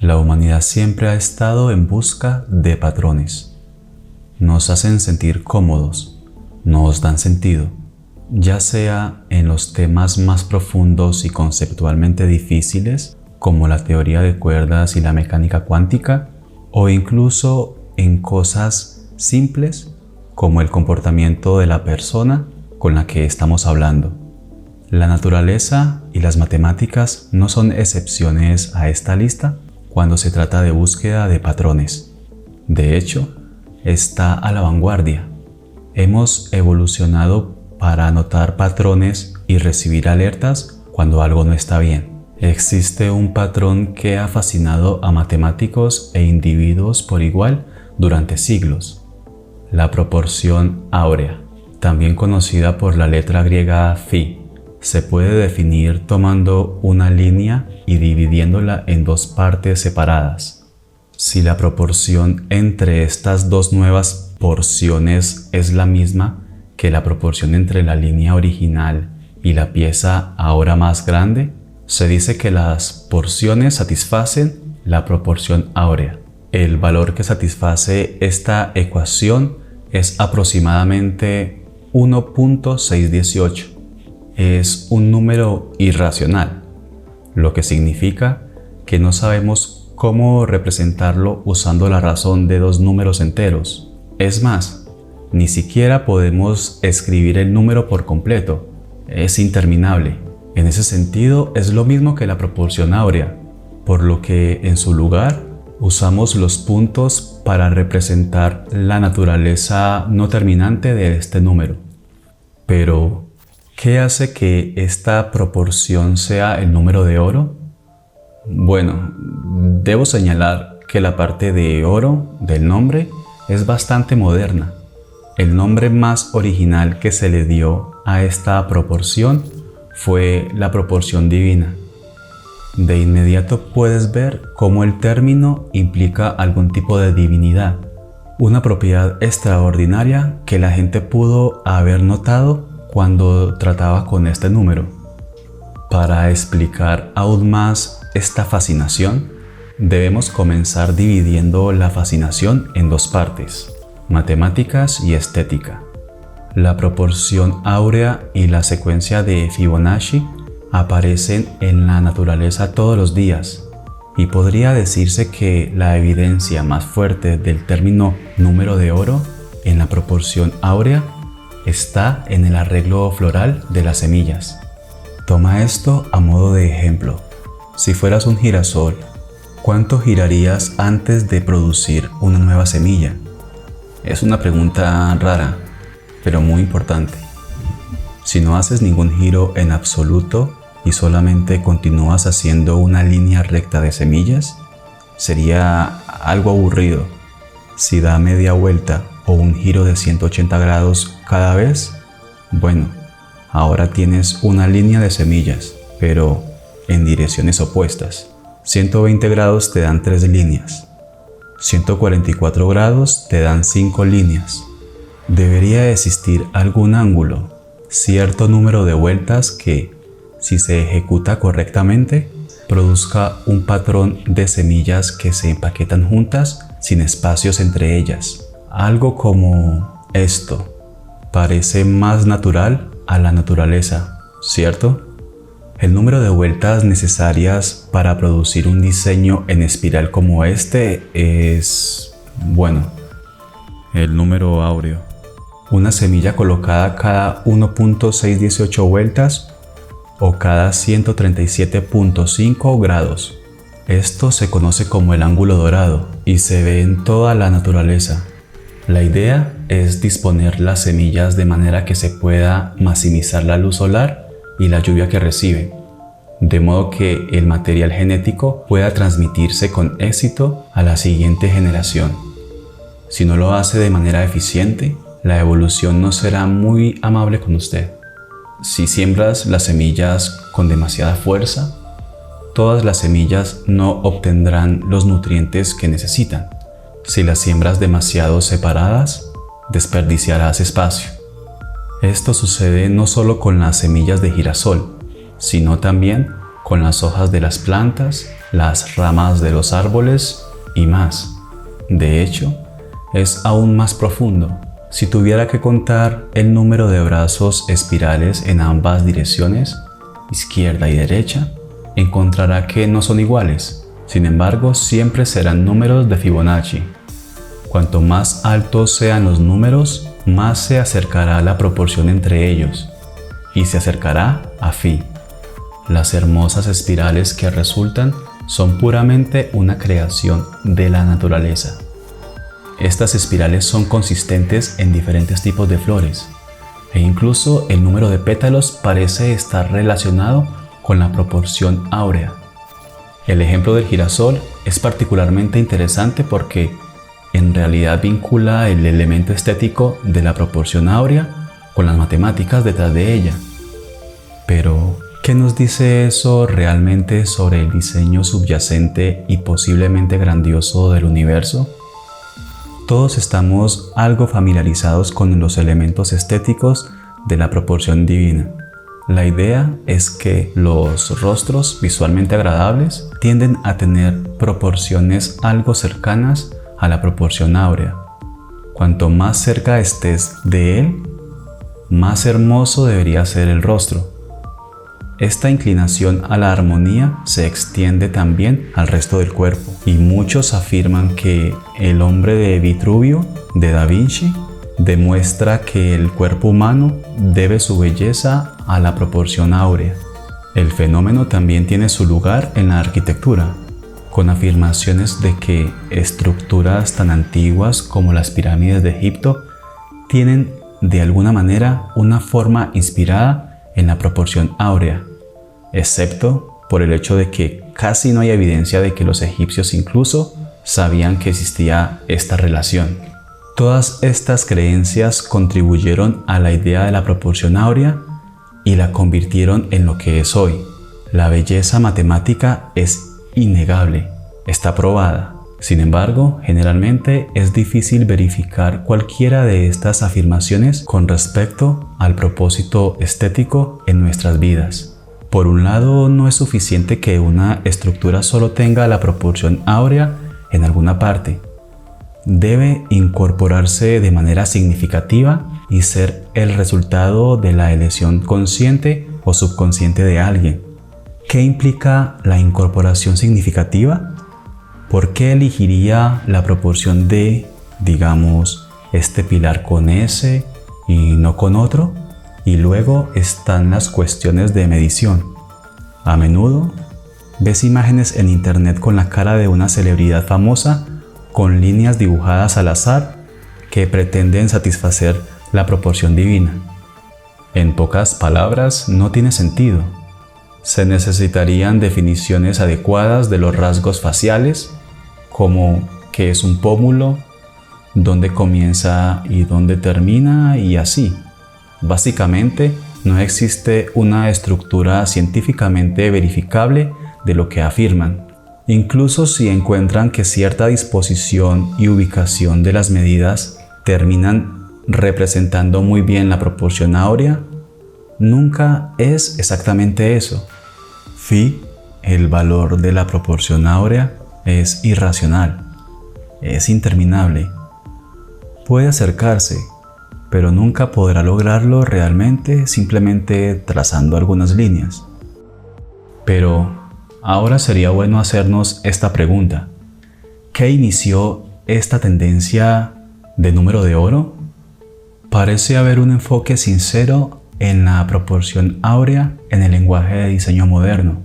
La humanidad siempre ha estado en busca de patrones. Nos hacen sentir cómodos, nos dan sentido, ya sea en los temas más profundos y conceptualmente difíciles, como la teoría de cuerdas y la mecánica cuántica, o incluso en cosas simples como el comportamiento de la persona con la que estamos hablando. La naturaleza y las matemáticas no son excepciones a esta lista cuando se trata de búsqueda de patrones. De hecho, está a la vanguardia. Hemos evolucionado para notar patrones y recibir alertas cuando algo no está bien. Existe un patrón que ha fascinado a matemáticos e individuos por igual durante siglos: la proporción áurea, también conocida por la letra griega phi. Se puede definir tomando una línea y dividiéndola en dos partes separadas. Si la proporción entre estas dos nuevas porciones es la misma que la proporción entre la línea original y la pieza ahora más grande, se dice que las porciones satisfacen la proporción áurea. El valor que satisface esta ecuación es aproximadamente 1.618. Es un número irracional, lo que significa que no sabemos cómo representarlo usando la razón de dos números enteros. Es más, ni siquiera podemos escribir el número por completo. Es interminable. En ese sentido, es lo mismo que la proporción áurea, por lo que en su lugar usamos los puntos para representar la naturaleza no terminante de este número. Pero, ¿qué hace que esta proporción sea el número de oro? Bueno, debo señalar que la parte de oro del nombre es bastante moderna. El nombre más original que se le dio a esta proporción fue la proporción divina. De inmediato puedes ver cómo el término implica algún tipo de divinidad, una propiedad extraordinaria que la gente pudo haber notado cuando trataba con este número. Para explicar aún más esta fascinación, debemos comenzar dividiendo la fascinación en dos partes: matemáticas y estética. La proporción áurea y la secuencia de Fibonacci aparecen en la naturaleza todos los días, y podría decirse que la evidencia más fuerte del término número de oro en la proporción áurea está en el arreglo floral de las semillas. Toma esto a modo de ejemplo. Si fueras un girasol, ¿cuánto girarías antes de producir una nueva semilla? Es una pregunta rara, pero muy importante. Si no haces ningún giro en absoluto y solamente continúas haciendo una línea recta de semillas, sería algo aburrido. Si da media vuelta o un giro de 180 grados cada vez, bueno, ahora tienes una línea de semillas, pero en direcciones opuestas. 120 grados te dan 3 líneas. 144 grados te dan 5 líneas. Debería existir algún ángulo, cierto número de vueltas que, si se ejecuta correctamente, produzca un patrón de semillas que se empaquetan juntas sin espacios entre ellas. Algo como esto. Parece más natural a la naturaleza, ¿cierto? El número de vueltas necesarias para producir un diseño en espiral como este es, bueno, el número áureo. Una semilla colocada cada 1.618 vueltas o cada 137.5 grados. Esto se conoce como el ángulo dorado y se ve en toda la naturaleza. La idea es disponer las semillas de manera que se pueda maximizar la luz solar y la lluvia que reciben, de modo que el material genético pueda transmitirse con éxito a la siguiente generación. Si no lo hace de manera eficiente, la evolución no será muy amable con usted. Si siembras las semillas con demasiada fuerza, todas las semillas no obtendrán los nutrientes que necesitan. Si las siembras demasiado separadas, desperdiciarás espacio. Esto sucede no solo con las semillas de girasol, sino también con las hojas de las plantas las ramas de los árboles y más. De hecho, es aún más profundo. Si tuviera que contar el número de brazos espirales en ambas direcciones, izquierda y derecha, encontrará que no son iguales. Sin embargo, siempre serán números de Fibonacci. Cuanto más altos sean los números, más se acercará la proporción entre ellos, y se acercará a Phi. Las hermosas espirales que resultan son puramente una creación de la naturaleza. Estas espirales son consistentes en diferentes tipos de flores, e incluso el número de pétalos parece estar relacionado con la proporción áurea. El ejemplo del girasol es particularmente interesante porque en realidad vincula el elemento estético de la proporción áurea con las matemáticas detrás de ella. Pero, ¿qué nos dice eso realmente sobre el diseño subyacente y posiblemente grandioso del universo? Todos estamos algo familiarizados con los elementos estéticos de la proporción divina. La idea es que los rostros visualmente agradables tienden a tener proporciones algo cercanas a la proporción áurea. Cuanto más cerca estés de él, más hermoso debería ser el rostro. Esta inclinación a la armonía se extiende también al resto del cuerpo, y muchos afirman que el hombre de Vitruvio, de Da Vinci, demuestra que el cuerpo humano debe su belleza a la proporción áurea. El fenómeno también tiene su lugar en la arquitectura, con afirmaciones de que estructuras tan antiguas como las pirámides de Egipto tienen de alguna manera una forma inspirada en la proporción áurea, excepto por el hecho de que casi no hay evidencia de que los egipcios incluso sabían que existía esta relación. Todas estas creencias contribuyeron a la idea de la proporción áurea y la convirtieron en lo que es hoy. La belleza matemática es innegable, está probada. Sin embargo, generalmente es difícil verificar cualquiera de estas afirmaciones con respecto al propósito estético en nuestras vidas. Por un lado, no es suficiente que una estructura solo tenga la proporción áurea en alguna parte. Debe incorporarse de manera significativa y ser el resultado de la elección consciente o subconsciente de alguien. ¿Qué implica la incorporación significativa? ¿Por qué elegiría la proporción de, digamos, este pilar con ese y no con otro? Y luego están las cuestiones de medición. A menudo ves imágenes en internet con la cara de una celebridad famosa con líneas dibujadas al azar que pretenden satisfacer la proporción divina. En pocas palabras, no tiene sentido. Se necesitarían definiciones adecuadas de los rasgos faciales, como qué es un pómulo, dónde comienza y dónde termina y así. Básicamente, no existe una estructura científicamente verificable de lo que afirman. Incluso si encuentran que cierta disposición y ubicación de las medidas terminan representando muy bien la proporción áurea, nunca es exactamente eso. Phi, el valor de la proporción áurea, es irracional, es interminable. Puede acercarse, pero nunca podrá lograrlo realmente simplemente trazando algunas líneas. Pero ahora sería bueno hacernos esta pregunta. ¿Qué inició esta tendencia de número de oro? Parece haber un enfoque sincero en la proporción áurea en el lenguaje de diseño moderno,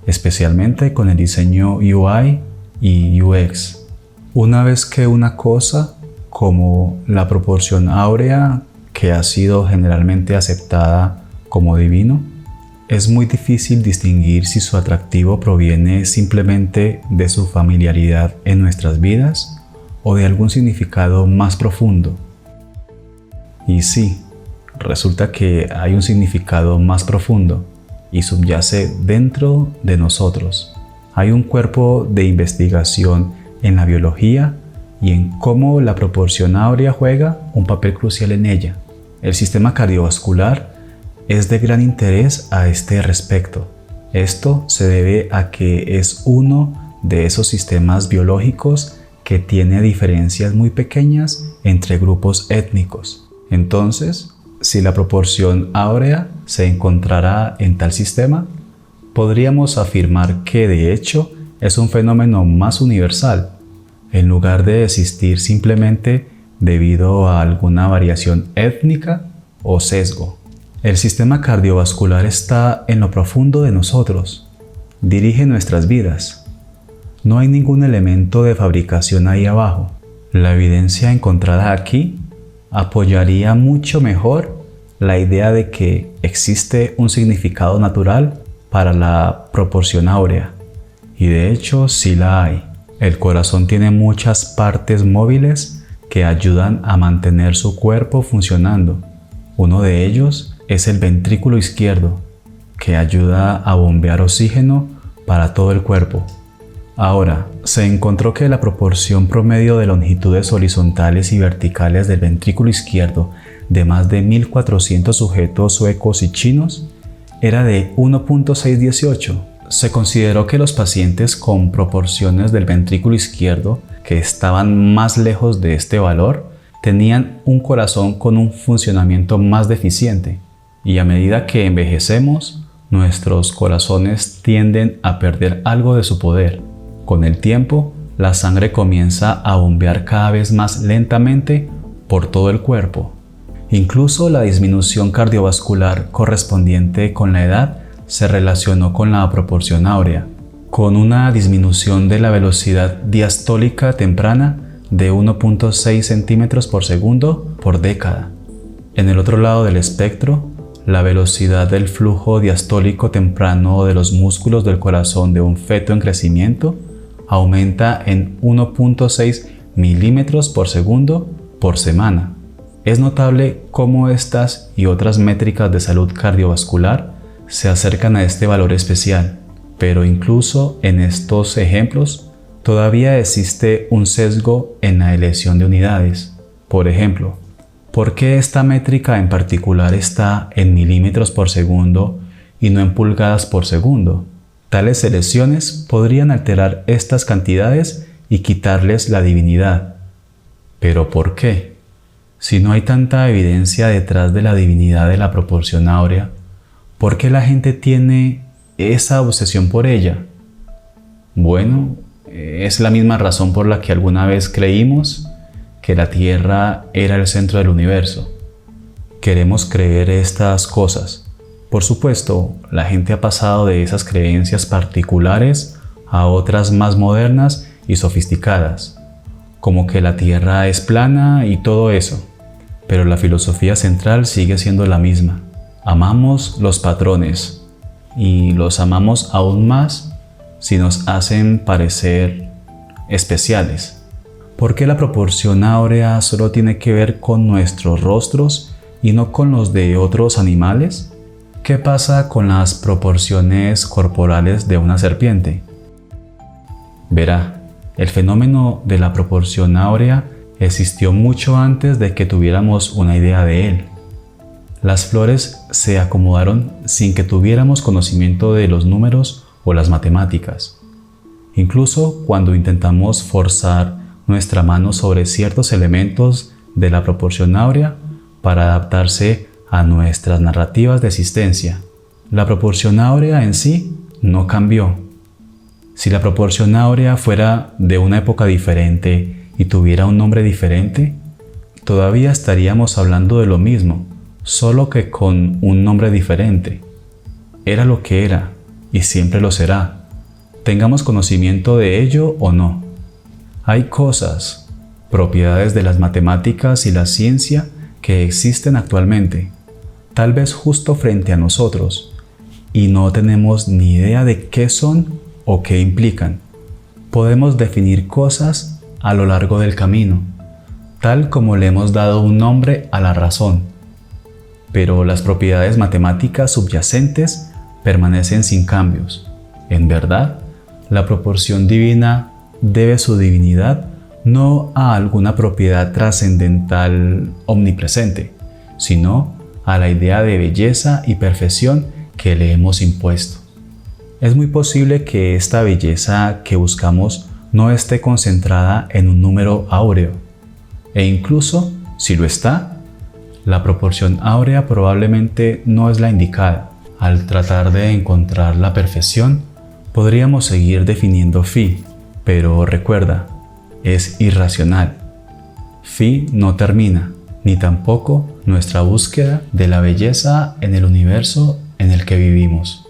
especialmente con el diseño UI y UX. Una vez que una cosa, como la proporción áurea, que ha sido generalmente aceptada como divino, es muy difícil distinguir si su atractivo proviene simplemente de su familiaridad en nuestras vidas o de algún significado más profundo. Y sí, resulta que hay un significado más profundo y subyace dentro de nosotros. Hay un cuerpo de investigación en la biología y en cómo la proporción áurea juega un papel crucial en ella. El sistema cardiovascular es de gran interés a este respecto. Esto se debe a que es uno de esos sistemas biológicos que tiene diferencias muy pequeñas entre grupos étnicos. Entonces, si la proporción áurea se encontrará en tal sistema, podríamos afirmar que de hecho es un fenómeno más universal, en lugar de existir simplemente debido a alguna variación étnica o sesgo. El sistema cardiovascular está en lo profundo de nosotros, dirige nuestras vidas. No hay ningún elemento de fabricación ahí abajo. La evidencia encontrada aquí apoyaría mucho mejor la idea de que existe un significado natural para la proporción áurea, y de hecho sí la hay. El corazón tiene muchas partes móviles que ayudan a mantener su cuerpo funcionando. Uno de ellos es el ventrículo izquierdo, que ayuda a bombear oxígeno para todo el cuerpo. Ahora, se encontró que la proporción promedio de longitudes horizontales y verticales del ventrículo izquierdo de más de 1.400 sujetos suecos y chinos era de 1.618. Se consideró que los pacientes con proporciones del ventrículo izquierdo que estaban más lejos de este valor tenían un corazón con un funcionamiento más deficiente, y a medida que envejecemos, nuestros corazones tienden a perder algo de su poder. Con el tiempo, la sangre comienza a bombear cada vez más lentamente por todo el cuerpo. Incluso la disminución cardiovascular correspondiente con la edad se relacionó con la proporción áurea, con una disminución de la velocidad diastólica temprana de 1.6 centímetros por segundo por década. En el otro lado del espectro, la velocidad del flujo diastólico temprano de los músculos del corazón de un feto en crecimiento aumenta en 1.6 milímetros por segundo por semana. Es notable cómo estas y otras métricas de salud cardiovascular se acercan a este valor especial, pero incluso en estos ejemplos todavía existe un sesgo en la elección de unidades. Por ejemplo, ¿por qué esta métrica en particular está en milímetros por segundo y no en pulgadas por segundo? Tales selecciones podrían alterar estas cantidades y quitarles la divinidad. ¿Pero por qué? Si no hay tanta evidencia detrás de la divinidad de la proporción áurea, ¿por qué la gente tiene esa obsesión por ella? Bueno, es la misma razón por la que alguna vez creímos que la Tierra era el centro del universo. Queremos creer estas cosas. Por supuesto, la gente ha pasado de esas creencias particulares a otras más modernas y sofisticadas, como que la Tierra es plana y todo eso. Pero la filosofía central sigue siendo la misma. Amamos los patrones, y los amamos aún más si nos hacen parecer especiales. ¿Por qué la proporción áurea solo tiene que ver con nuestros rostros y no con los de otros animales? ¿Qué pasa con las proporciones corporales de una serpiente? Verá, el fenómeno de la proporción áurea existió mucho antes de que tuviéramos una idea de él. Las flores se acomodaron sin que tuviéramos conocimiento de los números o las matemáticas. Incluso cuando intentamos forzar nuestra mano sobre ciertos elementos de la proporción áurea para adaptarse a nuestras narrativas de existencia, la proporción áurea en sí no cambió. Si la proporción áurea fuera de una época diferente y tuviera un nombre diferente, todavía estaríamos hablando de lo mismo, solo que con un nombre diferente. Era lo que era y siempre lo será, tengamos conocimiento de ello o no. Hay cosas, propiedades de las matemáticas y la ciencia que existen actualmente, tal vez justo frente a nosotros, y no tenemos ni idea de qué son o qué implican. Podemos definir cosas a lo largo del camino, tal como le hemos dado un nombre a la razón, pero las propiedades matemáticas subyacentes permanecen sin cambios. En verdad, la proporción divina debe su divinidad no a alguna propiedad trascendental omnipresente, sino a la idea de belleza y perfección que le hemos impuesto. Es muy posible que esta belleza que buscamos no esté concentrada en un número áureo, e incluso si lo está, la proporción áurea probablemente no es la indicada. Al tratar de encontrar la perfección, podríamos seguir definiendo phi, pero recuerda, es irracional. Phi no termina, ni tampoco nuestra búsqueda de la belleza en el universo en el que vivimos.